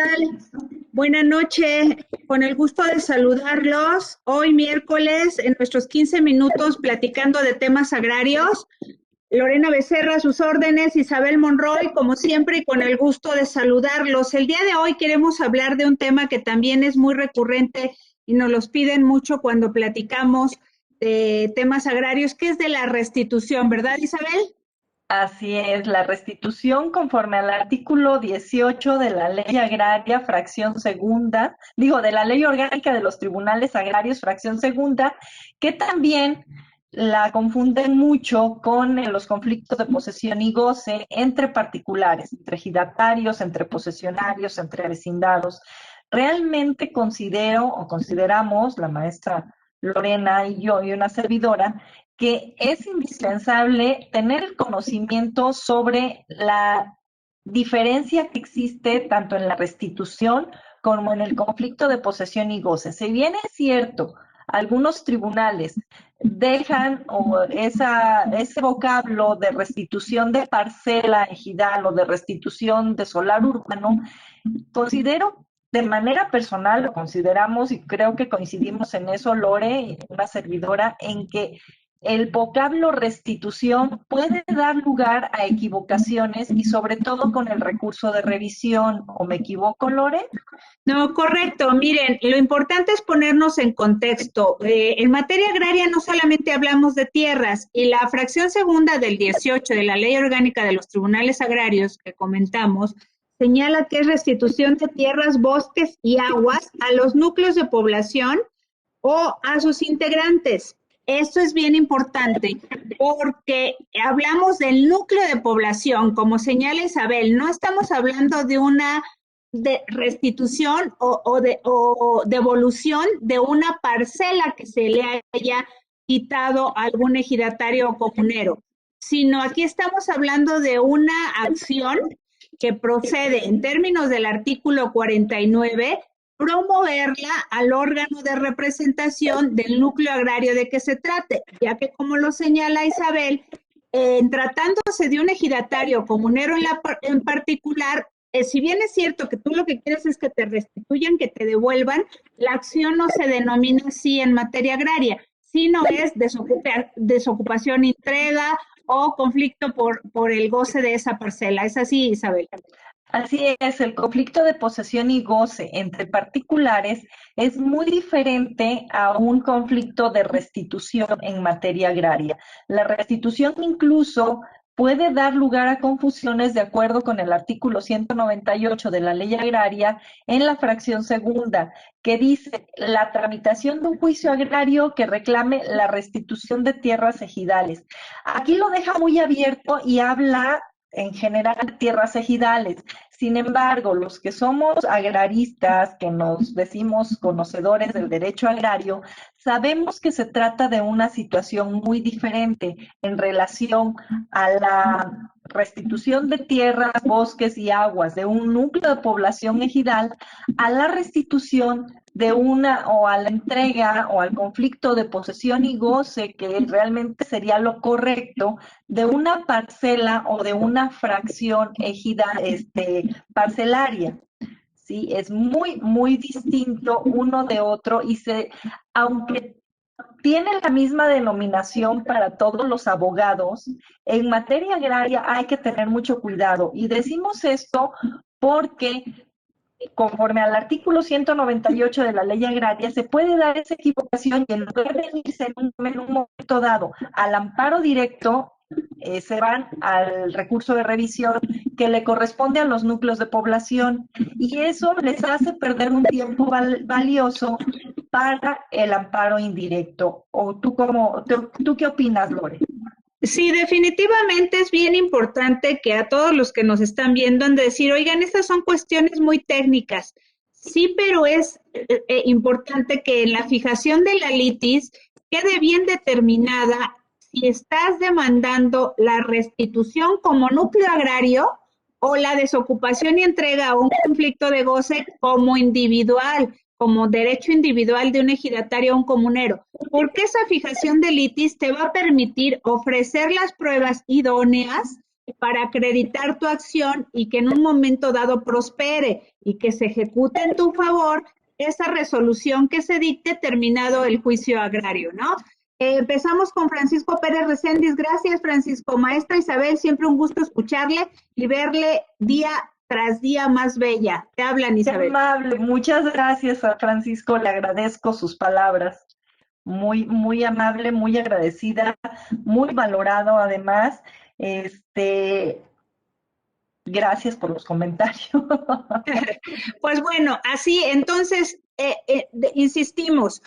tal? Buenas noches, con el gusto de saludarlos. Hoy miércoles, en nuestros 15 minutos, platicando de temas agrarios. Lorena Becerra, a sus órdenes, Isabel Monroy, como siempre, y con el gusto de saludarlos. El día de hoy queremos hablar de un tema que también es muy recurrente y nos los piden mucho cuando platicamos de temas agrarios, que es de la restitución, ¿verdad, Isabel? Así es, la restitución conforme al artículo 18 de la Ley Agraria, fracción segunda, digo, de la Ley Orgánica de los Tribunales Agrarios, fracción segunda, que también la confunden mucho con los conflictos de posesión y goce entre particulares, entre ejidatarios, entre posesionarios, entre vecindados. Realmente considero o consideramos, la maestra Lorena y yo y una servidora, que es indispensable tener el conocimiento sobre la diferencia que existe tanto en la restitución como en el conflicto de posesión y goce. Si bien es cierto, algunos tribunales dejan ese vocablo de restitución de parcela ejidal o de restitución de solar urbano, considero de manera personal, lo consideramos y creo que coincidimos en eso, Lore, y una servidora, en que el vocablo restitución puede dar lugar a equivocaciones y sobre todo con el recurso de revisión. ¿O me equivoco, Lore? No, correcto. Miren, lo importante es ponernos en contexto. En materia agraria no solamente hablamos de tierras y la fracción segunda del 18 de la Ley Orgánica de los Tribunales Agrarios que comentamos señala que es restitución de tierras, bosques y aguas a los núcleos de población o a sus integrantes. Esto es bien importante porque hablamos del núcleo de población, como señala Isabel, no estamos hablando de una de restitución o devolución de una parcela que se le haya quitado a algún ejidatario o comunero, sino aquí estamos hablando de una acción que procede en términos del artículo 49 promoverla al órgano de representación del núcleo agrario de que se trate, ya que como lo señala Isabel, tratándose de un ejidatario comunero en particular, si bien es cierto que tú lo que quieres es que te restituyan, que te devuelvan, la acción no se denomina así en materia agraria, sino es desocupación, entrega o conflicto por el goce de esa parcela. ¿Es así, Isabel? Así es, el conflicto de posesión y goce entre particulares es muy diferente a un conflicto de restitución en materia agraria. La restitución incluso puede dar lugar a confusiones de acuerdo con el artículo 198 de la Ley Agraria en la fracción segunda, que dice la tramitación de un juicio agrario que reclame la restitución de tierras ejidales. Aquí lo deja muy abierto y habla en general de tierras ejidales. Sin embargo, los que somos agraristas, que nos decimos conocedores del derecho agrario, sabemos que se trata de una situación muy diferente en relación a la restitución de tierras, bosques y aguas de un núcleo de población ejidal a la restitución de una o a la entrega o al conflicto de posesión y goce, que realmente sería lo correcto, de una parcela o de una fracción ejidal, parcelaria. Sí, es muy, muy distinto uno de otro y aunque tiene la misma denominación para todos los abogados, en materia agraria hay que tener mucho cuidado. Y decimos esto porque conforme al artículo 198 de la Ley Agraria, se puede dar esa equivocación y en lugar de irse en un momento dado al amparo directo, se van al recurso de revisión que le corresponde a los núcleos de población y eso les hace perder un tiempo valioso para el amparo indirecto. ¿O tú qué opinas, Lore? Sí, definitivamente es bien importante que a todos los que nos están viendo han de decir, oigan, estas son cuestiones muy técnicas. Sí, pero es importante que en la fijación de la litis quede bien determinada si estás demandando la restitución como núcleo agrario o la desocupación y entrega o un conflicto de goce como individual, como derecho individual de un ejidatario o un comunero, porque esa fijación de litis te va a permitir ofrecer las pruebas idóneas para acreditar tu acción y que en un momento dado prospere y que se ejecute en tu favor esa resolución que se dicte terminado el juicio agrario, ¿no? Empezamos con Francisco Pérez Recendis. Gracias, Francisco. Maestra Isabel, siempre un gusto escucharle y verle día tras día más bella. Te hablan, Isabel. Qué amable. Muchas gracias a Francisco. Le agradezco sus palabras. Muy, muy amable, muy agradecida, muy valorado además. Gracias por los comentarios. Pues bueno, así, entonces, insistimos,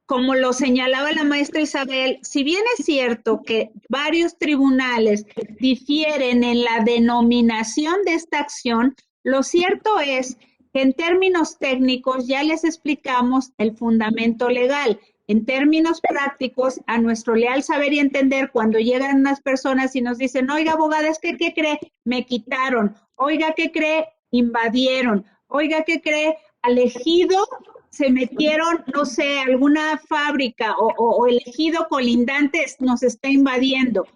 como lo señalaba la maestra Isabel, si bien es cierto que varios tribunales difieren en la denominación de esta acción, lo cierto es que en términos técnicos ya les explicamos el fundamento legal. En términos prácticos, a nuestro leal saber y entender, cuando llegan unas personas y nos dicen, oiga, abogada, es que, ¿qué cree? Me quitaron. Oiga, ¿qué cree? Invadieron. Oiga, ¿qué cree? Al ejido se metieron, no sé, alguna fábrica o el ejido colindante nos está invadiendo.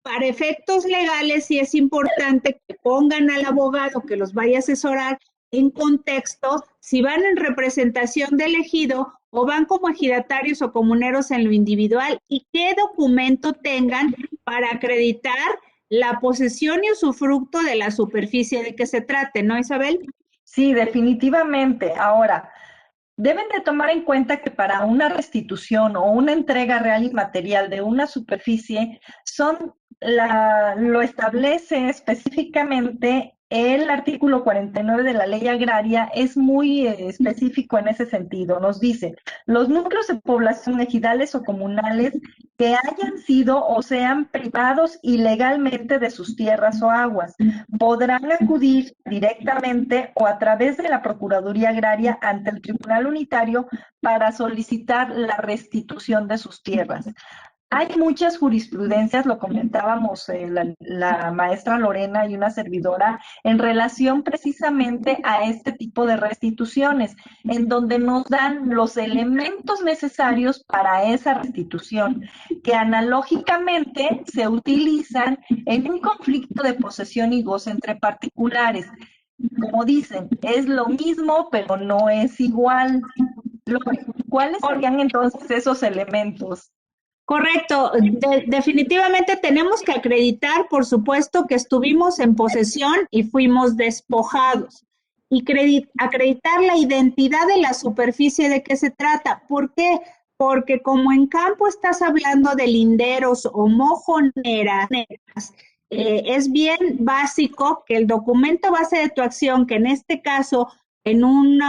Para efectos legales sí es importante que pongan al abogado que los vaya a asesorar en contexto, si van en representación del ejido o van como ejidatarios o comuneros en lo individual y qué documento tengan para acreditar la posesión y usufructo de la superficie de que se trate, ¿no, Isabel? Sí, definitivamente. Ahora, deben de tomar en cuenta que para una restitución o una entrega real y material de una superficie lo establece específicamente el artículo 49 de la Ley Agraria, es muy específico en ese sentido. Nos dice, los núcleos de población ejidales o comunales que hayan sido o sean privados ilegalmente de sus tierras o aguas, podrán acudir directamente o a través de la Procuraduría Agraria ante el Tribunal Unitario para solicitar la restitución de sus tierras. Hay muchas jurisprudencias, lo comentábamos la maestra Lorena y una servidora, en relación precisamente a este tipo de restituciones, en donde nos dan los elementos necesarios para esa restitución, que analógicamente se utilizan en un conflicto de posesión y goce entre particulares. Como dicen, es lo mismo, pero no es igual. ¿Cuáles serían entonces esos elementos? Correcto, definitivamente tenemos que acreditar, por supuesto, que estuvimos en posesión y fuimos despojados. Y acreditar la identidad de la superficie de que se trata. ¿Por qué? Porque como en campo estás hablando de linderos o mojoneras, es bien básico que el documento base de tu acción, que en este caso en un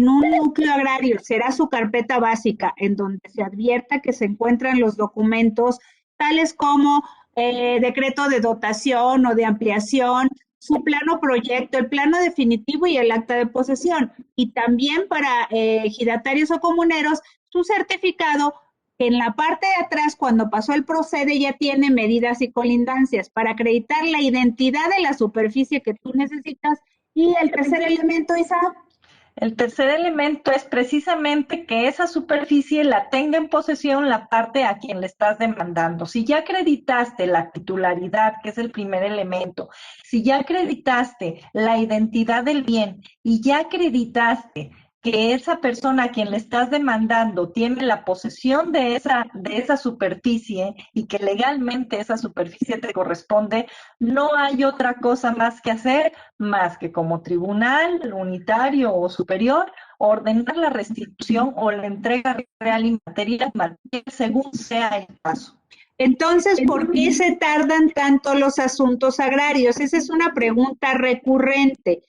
núcleo agrario será su carpeta básica, en donde se advierta que se encuentran los documentos tales como decreto de dotación o de ampliación, su plano proyecto, el plano definitivo y el acta de posesión. Y también para ejidatarios o comuneros, su certificado en la parte de atrás, cuando pasó el procede, ya tiene medidas y colindancias para acreditar la identidad de la superficie que tú necesitas. Y el tercer elemento, Isa. El tercer elemento es precisamente que esa superficie la tenga en posesión la parte a quien le estás demandando. Si ya acreditaste la titularidad, que es el primer elemento, si ya acreditaste la identidad del bien y ya acreditaste que esa persona a quien le estás demandando tiene la posesión de esa superficie y que legalmente esa superficie te corresponde, no hay otra cosa más que hacer, más que como tribunal unitario o superior, ordenar la restitución o la entrega real y material según sea el caso. Entonces, ¿por qué se tardan tanto los asuntos agrarios? Esa es una pregunta recurrente.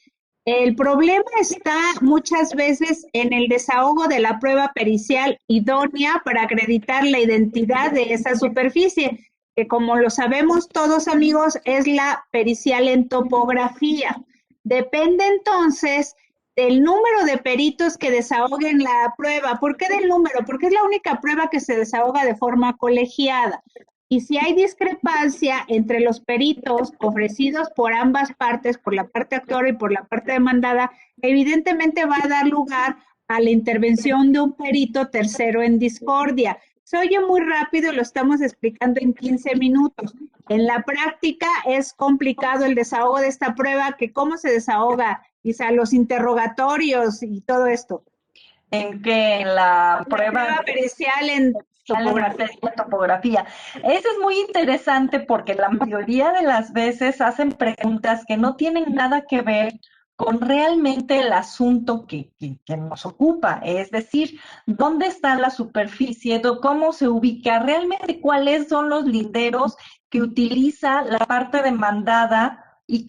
El problema está muchas veces en el desahogo de la prueba pericial idónea para acreditar la identidad de esa superficie, que como lo sabemos todos, amigos, es la pericial en topografía. Depende entonces del número de peritos que desahoguen la prueba. ¿Por qué del número? Porque es la única prueba que se desahoga de forma colegiada. Y si hay discrepancia entre los peritos ofrecidos por ambas partes, por la parte actora y por la parte demandada, evidentemente va a dar lugar a la intervención de un perito tercero en discordia. Se oye muy rápido y lo estamos explicando en 15 minutos. En la práctica es complicado el desahogo de esta prueba, que cómo se desahoga, quizá los interrogatorios y todo esto. En que la prueba pericial en topografía. topografía. Eso es muy interesante porque la mayoría de las veces hacen preguntas que no tienen nada que ver con realmente el asunto que nos ocupa, es decir, dónde está la superficie, cómo se ubica, realmente cuáles son los linderos que utiliza la parte demandada y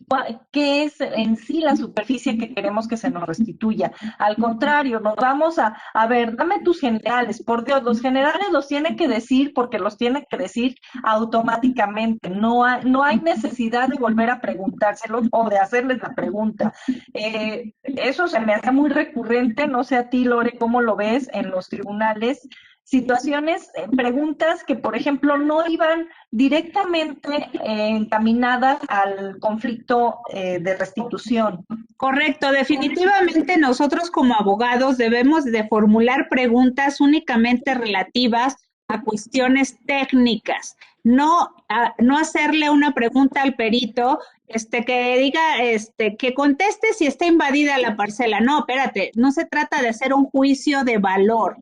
qué es en sí la superficie que queremos que se nos restituya. Al contrario, nos vamos a ver, dame tus generales, por Dios, los generales los tiene que decir porque los tiene que decir automáticamente, no hay necesidad de volver a preguntárselos o de hacerles la pregunta. Eso se me hace muy recurrente, no sé a ti, Lore, cómo lo ves en los tribunales, situaciones, preguntas que, por ejemplo, no iban directamente encaminadas al conflicto de restitución. Correcto, definitivamente nosotros como abogados debemos de formular preguntas únicamente relativas a cuestiones técnicas, no hacerle una pregunta al perito que diga, que conteste si está invadida la parcela. No, espérate, no se trata de hacer un juicio de valor.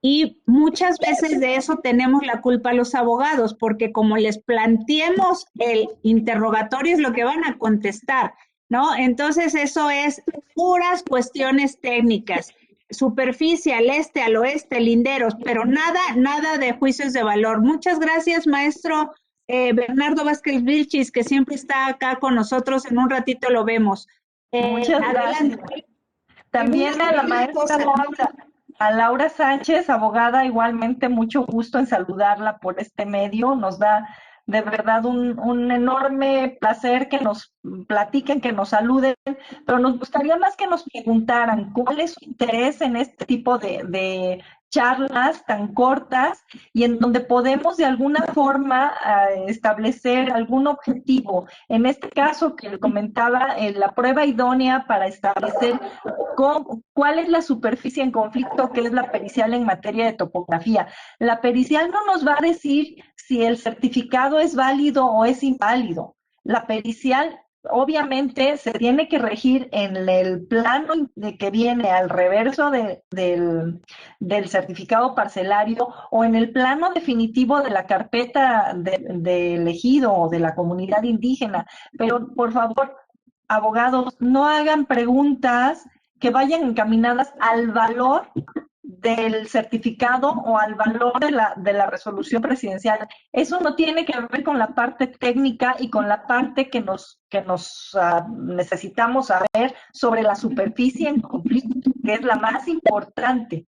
Y muchas veces de eso tenemos la culpa los abogados, porque como les planteemos el interrogatorio es lo que van a contestar, ¿no? Entonces eso es puras cuestiones técnicas, superficie al este, al oeste, linderos, pero nada de juicios de valor. Muchas gracias, maestro Bernardo Vázquez Vilchis, que siempre está acá con nosotros. En un ratito lo vemos. Muchas gracias. También a la maestra a Laura Sánchez, abogada, igualmente mucho gusto en saludarla por este medio. Nos da de verdad un enorme placer que nos platiquen, que nos saluden, pero nos gustaría más que nos preguntaran cuál es su interés en este tipo de charlas tan cortas y en donde podemos de alguna forma establecer algún objetivo. En este caso que le comentaba, la prueba idónea para establecer cuál es la superficie en conflicto, que es la pericial en materia de topografía. La pericial no nos va a decir si el certificado es válido o es inválido. La pericial obviamente se tiene que regir en el plano de que viene al reverso del certificado parcelario o en el plano definitivo de la carpeta del ejido o de la comunidad indígena. Pero por favor, abogados, no hagan preguntas que vayan encaminadas al valor del certificado o al valor de la resolución presidencial. Eso no tiene que ver con la parte técnica y con la parte que nos necesitamos saber sobre la superficie en conflicto, que es la más importante,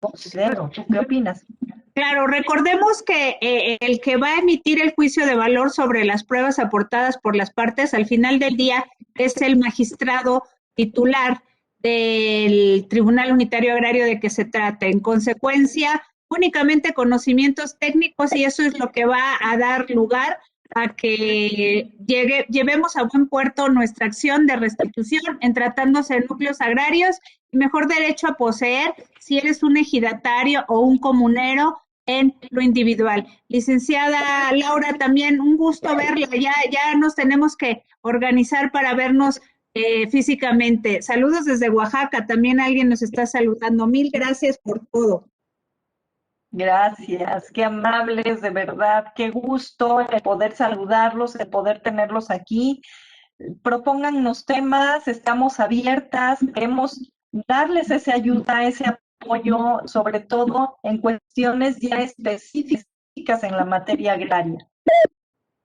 considero. ¿Tú qué opinas? Claro, recordemos que el que va a emitir el juicio de valor sobre las pruebas aportadas por las partes al final del día es el magistrado titular del Tribunal Unitario Agrario de que se trate. En consecuencia, únicamente conocimientos técnicos y eso es lo que va a dar lugar a que llevemos a buen puerto nuestra acción de restitución en tratándose de núcleos agrarios y mejor derecho a poseer si eres un ejidatario o un comunero en lo individual. Licenciada Laura, también un gusto verla, ya nos tenemos que organizar para vernos físicamente. Saludos desde Oaxaca, también alguien nos está saludando. Mil gracias por todo. Gracias, qué amables, de verdad, qué gusto el poder saludarlos, el poder tenerlos aquí. Propóngannos temas, estamos abiertas, queremos darles esa ayuda, ese apoyo, sobre todo en cuestiones ya específicas en la materia agraria.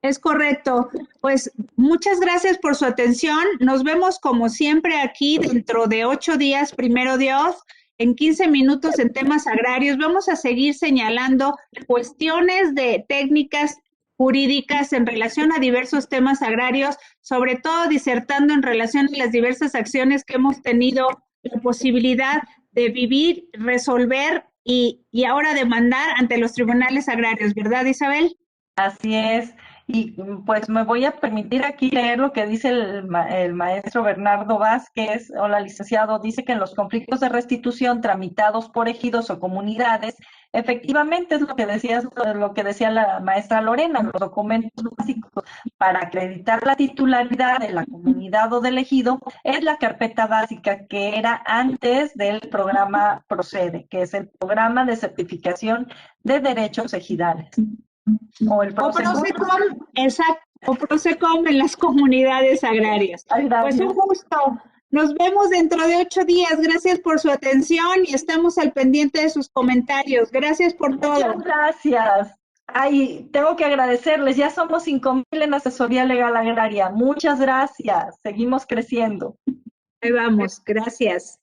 Es correcto. Pues muchas gracias por su atención. Nos vemos como siempre aquí dentro de 8 días, primero Dios, en 15 minutos en temas agrarios. Vamos a seguir señalando cuestiones de técnicas jurídicas en relación a diversos temas agrarios, sobre todo disertando en relación a las diversas acciones que hemos tenido la posibilidad de vivir, resolver y ahora demandar ante los tribunales agrarios, ¿verdad, Isabel? Así es. Y pues me voy a permitir aquí leer lo que dice el maestro Bernardo Vázquez, hola licenciado, dice que en los conflictos de restitución tramitados por ejidos o comunidades, Efectivamente, es lo que decía la maestra Lorena, los documentos básicos para acreditar la titularidad de la comunidad o del ejido es la carpeta básica que era antes del programa Procede, que es el programa de certificación de derechos ejidales. O el O Procede. Procecom, exacto, o Procecom en las comunidades agrarias. Pues un gusto. Nos vemos dentro de 8 días. Gracias por su atención y estamos al pendiente de sus comentarios. Gracias por todo. Muchas gracias. Ay, tengo que agradecerles. Ya somos 5,000 en asesoría legal agraria. Muchas gracias. Seguimos creciendo. Ahí vamos. Gracias.